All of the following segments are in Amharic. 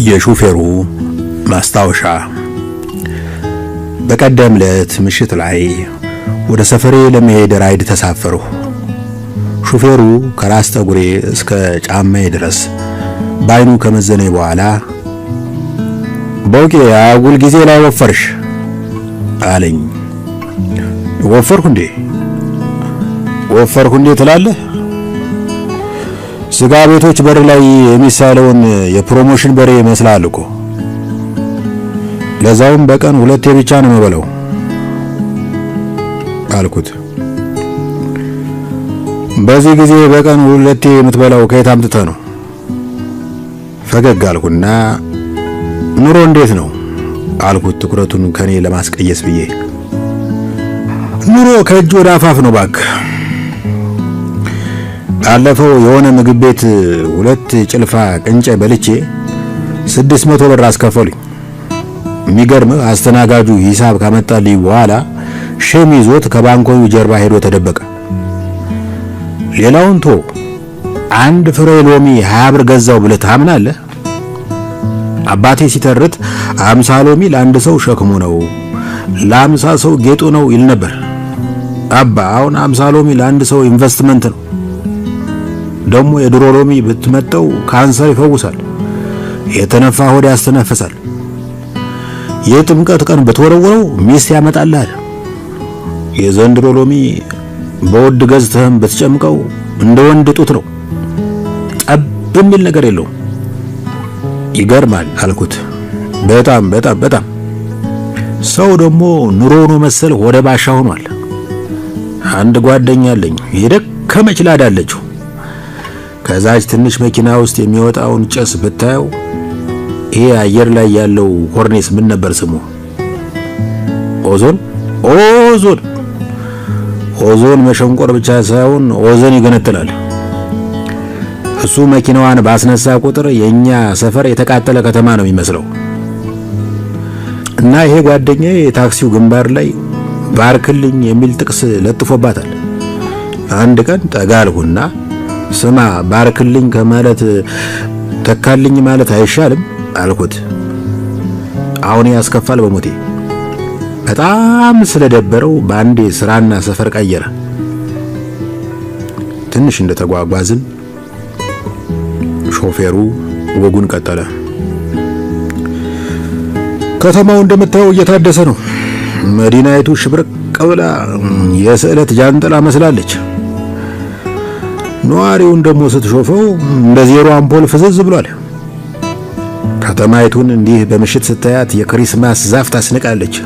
የሹፌሩ ማስታወሻ። በቀደም ዕለት ምሽት ላይ ወደ ሰፈሬ ለመሄድ ራይድ ተሳፈርሁ። ሹፌሩ ከራስ ጠጉሬ እስከ ጫማዬ ድረስ ባይኑ ከመዘነኝ በኋላ በውቄ አጉል ጊዜ ላይ ወፈርሽ አለኝ። ወፈርኩ እንዴ ትላለህ? ስጋ ቤቶች በር ላይ የሚሳለውን የፕሮሞሽን በሬ ይመስላል እኮ። ለዛውም በቀን 2 ብቻ ነው የምበለው አልኩት። በዚህ ጊዜ በቀን 2 የምትበላው ከየት አምጥተህ ነው? ፈገግ አልኩና ኑሮ እንዴት ነው አልኩት፣ ትኩረቱን ከኔ ለማስቀየስ ብዬ። ኑሮ ከእጅ ወደ አፋፍ ነው እባክህ። አለፈው የሆነ ምግብ ቤት 2 ጭልፋ ቅንጨ በልቼ 600 ብር አስከፈሉኝ። የሚገርምህ አስተናጋጁ ሂሳብ ካመጣልኝ በኋላ ሸም ይዞት ከባንኮዩ ጀርባ ሄዶ ተደበቀ። ሌላውን ቶ 1 ፍሬ ሎሚ 20 ብር ገዛው ብለህ ታምናለህ? አባቴ ሲተርት 50 ሎሚ ለአንድ ሰው ሸክሙ ነው፣ ለ50 ሰው ጌጡ ነው ይል ነበር። አባ አሁን 50 ሎሚ ለአንድ ሰው ኢንቨስትመንት ነው። ደግሞ የድሮ ሎሚ ብትመጠው ካንሰር ይፈውሳል፣ የተነፋ ሆድ ያስተነፍሳል። የጥምቀት ቀን ብትወረውረው ሚስት ያመጣልሃል። የዘንድሮ ሎሚ በውድ ገዝተህም ብትጨምቀው እንደ ወንድ ጡት ነው፣ ጠብ የሚል ነገር የለውም። ይገርማል አልኩት። በጣም ሰው ደግሞ ኑሮ ነው መሰል ወደ ባሻ ሆኗል። አንድ ጓደኛ አለኝ፣ የደከመች ላዳ አለችው። ከዛች ትንሽ መኪና ውስጥ የሚወጣውን ጭስ ብታየው፣ ይሄ አየር ላይ ያለው ኮርኔስ ምን ነበር ስሙ? ኦዞን መሸንቆር ብቻ ሳይሆን ኦዘን ይገነጥላል። እሱ መኪናዋን ባስነሳ ቁጥር የኛ ሰፈር የተቃጠለ ከተማ ነው የሚመስለው። እና ይሄ ጓደኛዬ የታክሲው ግንባር ላይ ባርክልኝ የሚል ጥቅስ ለጥፎባታል። አንድ ቀን ጠጋ አልሁና ስማ ባርክልኝ ከማለት ተካልኝ ማለት አይሻልም አልኩት። አሁን ያስከፋል በሞቴ። በጣም ስለደበረው በአንዴ ስራና ሰፈር ቀየረ። ትንሽ እንደተጓጓዝን ሾፌሩ ወጉን ቀጠለ። ከተማው እንደምታየው እየታደሰ ነው። መዲናይቱ ሽብርቅ ብላ የስዕለት ጃንጥላ መስላለች። ነዋሪውን ደግሞ ስትሾፈው እንደ ዜሮ አምፖል ፍዝዝ ብሏል። ከተማይቱን እንዲህ በምሽት ስታያት የክሪስማስ ዛፍ ታስንቃለች።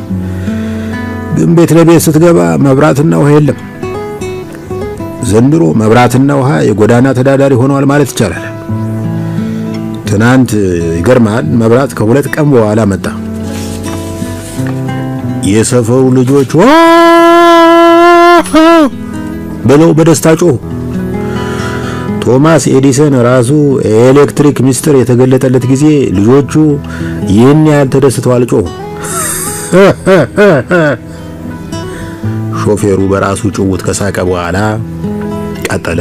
ግን ቤት ለቤት ስትገባ መብራትና ውሃ የለም። ዘንድሮ መብራትና ውሃ የጎዳና ተዳዳሪ ሆነዋል ማለት ይቻላል። ትናንት ይገርማል፣ መብራት ከ2 ቀን በኋላ መጣ። የሰፈሩ ልጆች ብለው በደስታ ጮሁ። ቶማስ ኤዲሰን ራሱ ኤሌክትሪክ ሚስጥር የተገለጠለት ጊዜ ልጆቹ ይህን ያህል ተደስተው አልጮሁ። ሾፌሩ በራሱ ጭውት ከሳቀ በኋላ ቀጠለ።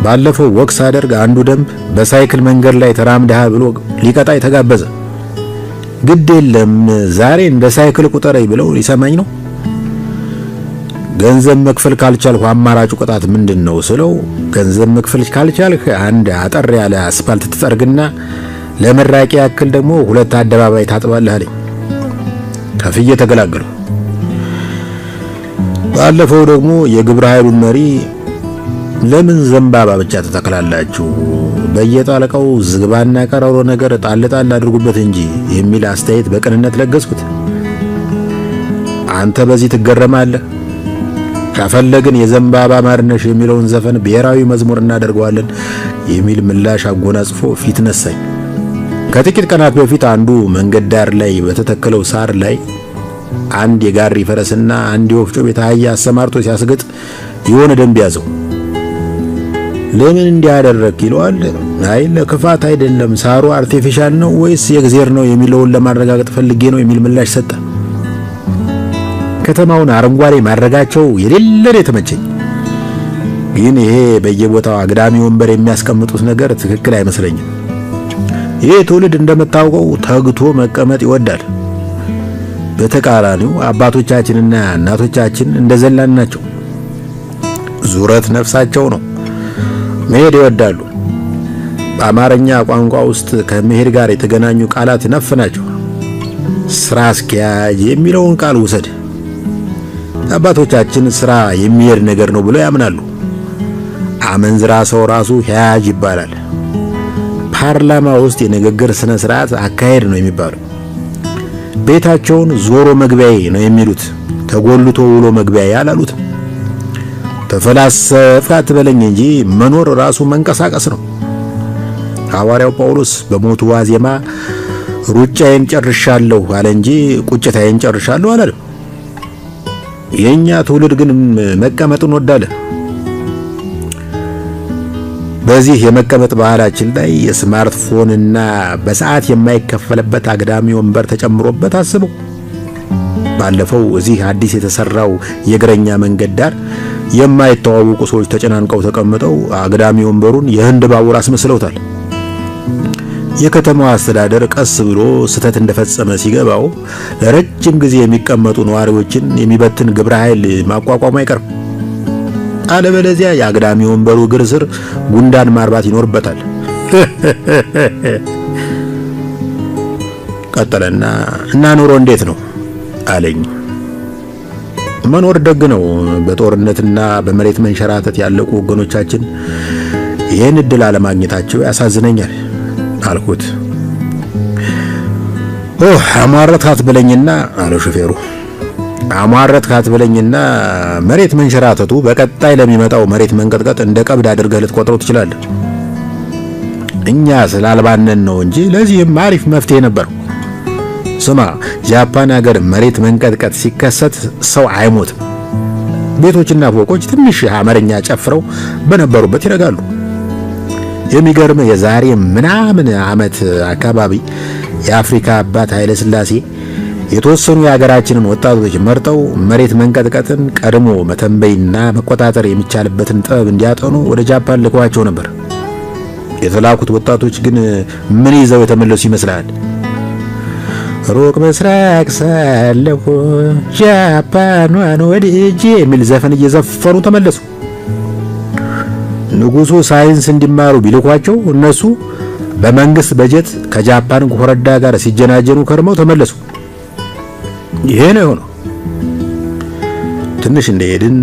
ባለፈው ወክስ አደርግ አንዱ ደንብ በሳይክል መንገድ ላይ ተራምደህ ብሎ ሊቀጣይ ተጋበዘ። ግድ የለም ዛሬ እንደ ሳይክል ቁጠረኝ ብለው ሊሰማኝ ነው። ገንዘብ መክፈል ካልቻልኩ አማራጩ ቅጣት ምንድነው ስለው፣ ገንዘብ መክፈል ካልቻልክ አንድ አጠር ያለ አስፋልት ትጠርግና ለመራቂ ያክል ደግሞ 2 አደባባይ ታጥባለህ አለኝ። ከፍዬ ተገላገሉ። ባለፈው ደግሞ የግብረ ኃይሉን መሪ ለምን ዘንባባ ብቻ ተተክላላችሁ? በየጣለቃው ዝግባና ቀረሮ ነገር ጣል አድርጉበት እንጂ የሚል አስተያየት በቅንነት ለገስኩት። አንተ በዚህ ትገረማለህ? ከፈለግን የዘንባባ ማርነሽ የሚለውን ዘፈን ብሔራዊ መዝሙር እናደርገዋለን የሚል ምላሽ አጎናጽፎ ፊት ነሳኝ። ከጥቂት ቀናት በፊት አንዱ መንገድ ዳር ላይ በተተከለው ሳር ላይ አንድ የጋሪ ፈረስና አንድ የወፍጮ ቤት አህያ አሰማርቶ ሲያስገጥ የሆነ ደንብ ያዘው። ለምን እንዲያደርክ ይለዋል። አይ ለክፋት አይደለም፣ ሳሩ አርቲፊሻል ነው ወይስ የእግዚአብሔር ነው የሚለውን ለማረጋገጥ ፈልጌ ነው የሚል ምላሽ ሰጠ። ከተማውን አረንጓዴ ማድረጋቸው የሌለ የተመቸኝ። ግን ይሄ በየቦታው አግዳሚ ወንበር የሚያስቀምጡት ነገር ትክክል አይመስለኝም። ይህ ትውልድ እንደምታውቀው ተግቶ መቀመጥ ይወዳል። በተቃራኒው አባቶቻችንና እናቶቻችን እንደዘላን ናቸው። ዙረት ነፍሳቸው ነው። መሄድ ይወዳሉ። በአማርኛ ቋንቋ ውስጥ ከመሄድ ጋር የተገናኙ ቃላት ነፍ ናቸው። ስራ አስኪያጅ የሚለውን ቃል ውሰድ። አባቶቻችን ስራ የሚሄድ ነገር ነው ብለው ያምናሉ። አመንዝራ ሰው ራሱ ያጅ ይባላል። ፓርላማ ውስጥ የንግግር ስነ ስርዓት አካሄድ ነው የሚባለው። ቤታቸውን ዞሮ መግቢያዬ ነው የሚሉት። ተጎልቶ ውሎ መግቢያዬ አላሉትም። ተፈላሰፍ አትበለኝ እንጂ መኖር ራሱ መንቀሳቀስ ነው። ሐዋርያው ጳውሎስ በሞቱ ዋዜማ ሩጫዬን ጨርሻለሁ አለ እንጂ ቁጭታዬን ጨርሻለሁ አላለም። የኛ ትውልድ ግን መቀመጥን ወዳለ። በዚህ የመቀመጥ ባህላችን ላይ የስማርትፎንና በሰዓት የማይከፈልበት አግዳሚ ወንበር ተጨምሮበት አስበው። ባለፈው እዚህ አዲስ የተሰራው የእግረኛ መንገድ ዳር የማይተዋወቁ ሰዎች ተጨናንቀው ተቀምጠው አግዳሚ ወንበሩን የህንድ ባቡር አስመስለውታል። የከተማው አስተዳደር ቀስ ብሎ ስተት እንደፈጸመ ሲገባው ለረጅም ጊዜ የሚቀመጡ ነዋሪዎችን የሚበትን ግብረ ኃይል ማቋቋም አይቀርም። አለበለዚያ የአግዳሚ ወንበሩ እግር ስር ጉንዳን ማርባት ይኖርበታል። ቀጠለና እና ኑሮ እንዴት ነው አለኝ። መኖር ደግ ነው። በጦርነትና በመሬት መንሸራተት ያለቁ ወገኖቻችን ይህን እድል አለማግኘታቸው ያሳዝነኛል አልኩት። አሟረት ካትበለኝና አለ ሹፌሩ። አሟረት ካትበለኝና መሬት መንሸራተቱ በቀጣይ ለሚመጣው መሬት መንቀጥቀጥ እንደ ቀብድ አድርገህ ልትቆጥረው ትችላለህ። እኛ ስላልባነን ነው እንጂ ለዚህም አሪፍ መፍትሄ ነበር። ስማ፣ ጃፓን ሀገር መሬት መንቀጥቀጥ ሲከሰት ሰው አይሞትም። ቤቶችና ፎቆች ትንሽ አመረኛ ጨፍረው በነበሩበት ይረጋሉ። የሚገርም የዛሬ ምናምን ዓመት አካባቢ የአፍሪካ አባት ኃይለ ሥላሴ የተወሰኑ የሀገራችንን ወጣቶች መርጠው መሬት መንቀጥቀጥን ቀድሞ መተንበይና መቆጣጠር የሚቻልበትን ጥበብ እንዲያጠኑ ወደ ጃፓን ልከዋቸው ነበር። የተላኩት ወጣቶች ግን ምን ይዘው የተመለሱ ይመስላል? ሩቅ ምስራቅ ሳለሁ ጃፓኗን ወድጄ የሚል ዘፈን እየዘፈኑ ተመለሱ። ንጉሱ ሳይንስ እንዲማሩ ቢልኳቸው እነሱ በመንግስት በጀት ከጃፓን ኮረዳ ጋር ሲጀናጀኑ ከርመው ተመለሱ። ይሄ ነው የሆነው። ትንሽ እንደሄድን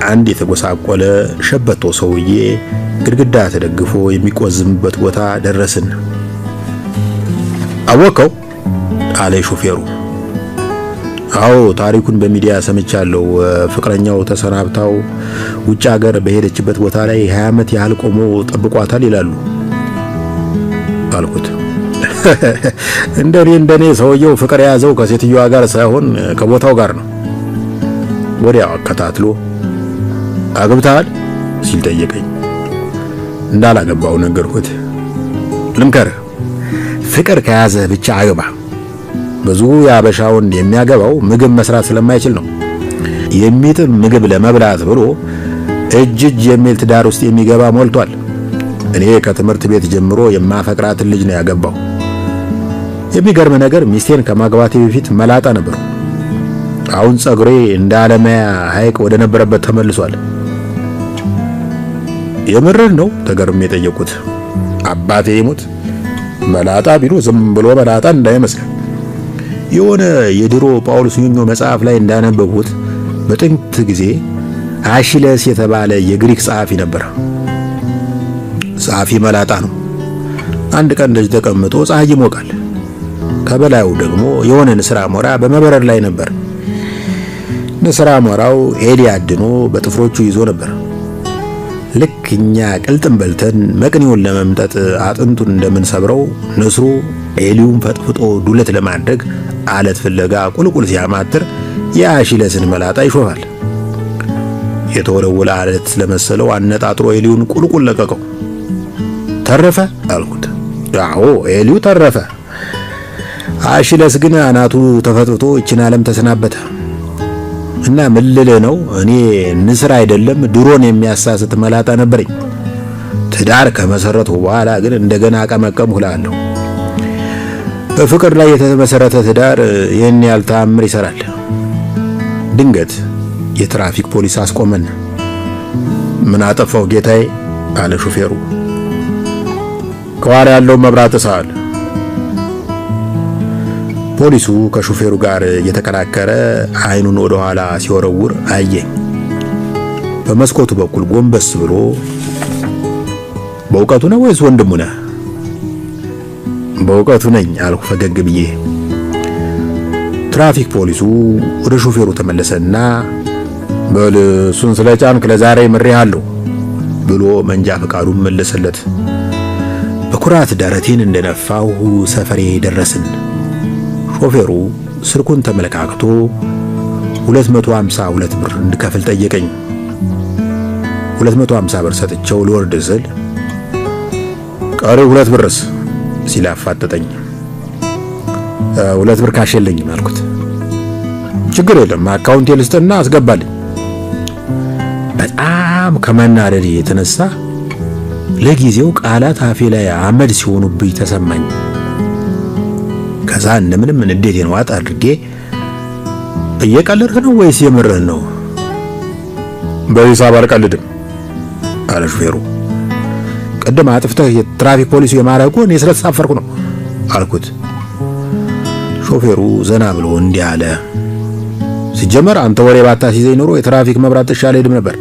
አንድ የተጎሳቆለ ሸበቶ ሰውዬ ግድግዳ ተደግፎ የሚቆዝምበት ቦታ ደረስን። አወቀው አለ ሹፌሩ። አዎ ታሪኩን በሚዲያ ሰምቻለሁ። ፍቅረኛው ተሰናብታው ውጭ ሀገር በሄደችበት ቦታ ላይ 20 ዓመት ያህል ቆሞ ጠብቋታል ይላሉ አልኩት። እንደኔ ሰውየው ፍቅር የያዘው ከሴትዮዋ ጋር ሳይሆን ከቦታው ጋር ነው። ወዲያው አከታትሎ አግብተሃል ሲል ጠየቀኝ። እንዳላገባው ነገርኩት። ልምከርህ፣ ፍቅር ከያዘ ብቻ አግባ። ብዙ የአበሻ ወንድ የሚያገባው ምግብ መስራት ስለማይችል ነው። የሚጥም ምግብ ለመብላት ብሎ እጅ የሚል ትዳር ውስጥ የሚገባ ሞልቷል። እኔ ከትምህርት ቤት ጀምሮ የማፈቅራትን ልጅ ነው ያገባው። የሚገርም ነገር ሚስቴን ከማግባቴ በፊት መላጣ ነበር። አሁን ጸጉሬ እንደ አለማያ ሐይቅ ወደ ነበረበት ተመልሷል። የምርህ ነው? ተገርሜ የጠየቁት። አባቴ ይሙት መላጣ ቢሉ ዝም ብሎ መላጣ እንዳይመስል። የሆነ የድሮ ጳውሎስ ኞኞ መጽሐፍ ላይ እንዳነበብኩት በጥንት ጊዜ አሺለስ የተባለ የግሪክ ጸሐፊ ነበር። ጸሐፊ መላጣ ነው። አንድ ቀን እንደዚህ ተቀምጦ ፀሐይ ይሞቃል። ከበላዩ ደግሞ የሆነ ንስር አሞራ በመበረር ላይ ነበር። ንስር አሞራው ኤሊ አድኖ በጥፍሮቹ ይዞ ነበር። ልክ እኛ ቅልጥም በልተን መቅኔውን ለመምጠጥ አጥንቱን እንደምንሰብረው ንስሩ ኤሊውን ፈጥፍጦ ዱለት ለማድረግ አለት ፍለጋ ቁልቁል ሲያማትር የአሺለስን መላጣ ይሾፋል። የተወለወለ አለት ስለመሰለው አነጣጥሮ ኤሊውን ቁልቁል ለቀቀው። ተረፈ አልኩት። አዎ ኤሊው ተረፈ። አሺለስ ግን አናቱ ተፈጥፍቶ እችን ዓለም ተሰናበተ። እና ምን ልልህ ነው፣ እኔ ንስር አይደለም ድሮን የሚያሳስት መላጣ ነበረኝ። ትዳር ከመሰረቱ በኋላ ግን እንደገና አቀመቀምሁ እላለሁ። በፍቅር ላይ የተመሰረተ ትዳር ይህን ያህል ተአምር ይሰራል። ድንገት የትራፊክ ፖሊስ አስቆመን። ምን አጠፋው ጌታዬ? አለ ሹፌሩ። ከኋላ ያለው መብራት ጥሰሃል። ፖሊሱ ከሹፌሩ ጋር እየተከራከረ አይኑን ወደ ኋላ ሲወረውር አየኝ። በመስኮቱ በኩል ጎንበስ ብሎ በእውቀቱ ነው ወይስ ወንድሙ ነህ? በእውቀቱ ነኝ አልኩ ፈገግ ብዬ። ትራፊክ ፖሊሱ ወደ ሹፌሩ ተመለሰና በል እሱን ስለጫንክ ለዛሬ ምሬሃለሁ ብሎ መንጃ ፈቃዱን መለሰለት። በኩራት ደረቴን እንደነፋው ሰፈሬ ደረስን። ሾፌሩ ስልኩን ተመለካክቶ 252 ብር እንድከፍል ጠየቀኝ። 250 ብር ሰጥቼው ልወርድ ስል ቀሪው 2 ብርስ ሲል አፋጠጠኝ። 2 ብር ካሽ የለኝም አልኩት። ችግር የለም አካውንቴ ልስጥና አስገባልኝ። በጣም ከመናደድ የተነሳ ለጊዜው ቃላት አፌ ላይ አመድ ሲሆኑብኝ ተሰማኝ። ከዛ እንደምንም ንዴቴን ዋጥ አድርጌ እየቀለድክ ነው ወይስ የምርህን ነው? በሂሳብ አልቀልድም አለ ሹፌሩ። ቅድም አጥፍተህ የትራፊክ ፖሊሱ የማረጉ እኔ ስለተሳፈርኩ ነው አልኩት። ሾፌሩ ዘና ብሎ እንዲህ አለ። ሲጀመር አንተ ወሬ ባታሲዘኝ ኖሮ የትራፊክ መብራት ጥሻ አልሄድም ነበር።